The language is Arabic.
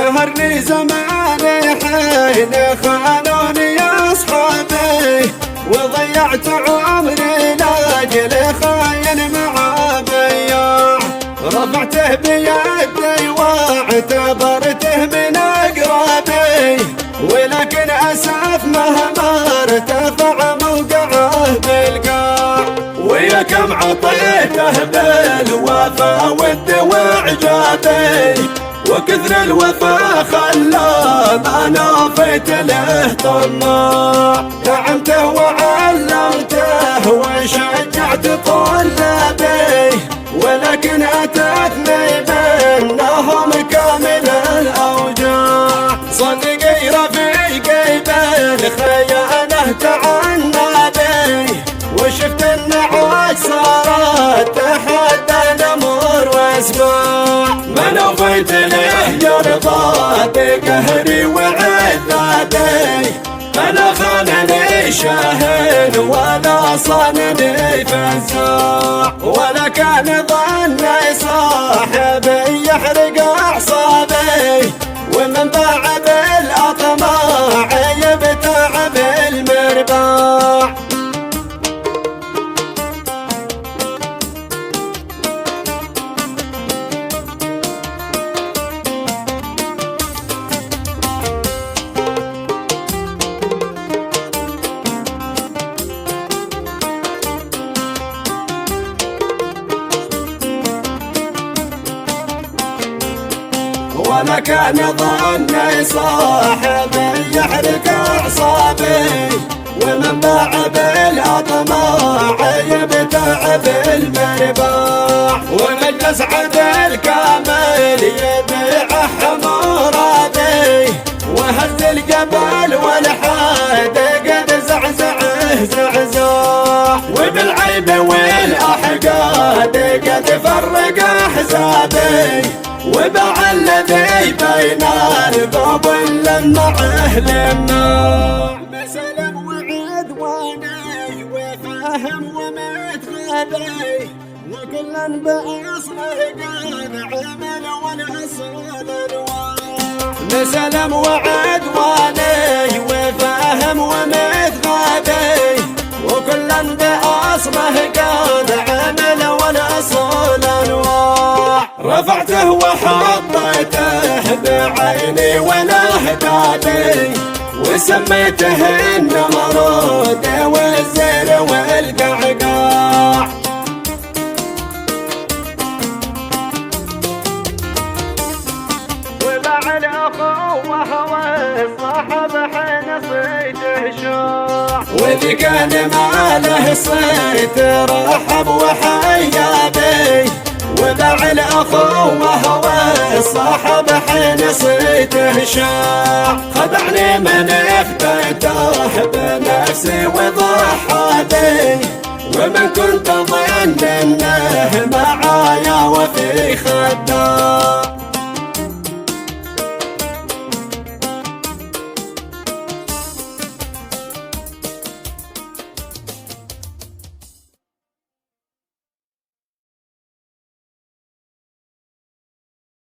قهرني زماني حين خانوني أصحابي، وضيعت عمري لاجل خاين مع بياع. رفعته بيدي واعتبرته من أقربي، ولكن أسف مهما ارتفع موقعه بالقاع. ويا كم عطيته بالوفا ود وإعجابي، وكثر الوفا خلى ما نافيت له طماع. دعمته وعلمته وشجعت طلابي، ولكن أتتني بينهم كامل الأوجاع. صدقي رفيقي بالخيانة تعنى بي، وشفت النعاس صارت تحدى الأمور واسماع. ما نوفيت له يرضى بقهري وعذابي، أنا خانني شاهد ولا صانني فزاع. ولا كان ظني صاحبي يحرق أعصابي، ومن باع بالأطماع يبتاع بالمرباع. ولا كان ظني صاحبي يحرق أعصابي، ومن باع بالأطماع يبتاع بالمرباع. ومن يسعد الكامل يبيع حمرابي، وهز الجبل والحاد قد زعزعه زعزاع. وبالعيب والأحقاد قد فرق أحزابي، وباع الذي بين الباب لمعه لماع. بسلم وعدواني وفاهم ومتغابي، وكلا بأصله قد عمل والأصل انواع. بسلم وعدواني وفاهم ومتغابي، وكلا بأصله قد عمل والأصل انواع. رفعته وحطيته بعيني ونهداني، وسميته النمرود والزين والقعقاع. وباع الأخوة والصاحب حين صيته شاع. واللي كان ماله صيت رحب وحيا بي، وباع الأخوة والصاحب حين صيته شاع. خدعني من افتيته بنفسي وضحى بي، ومن كنت ظن انه معايا وفي خداع.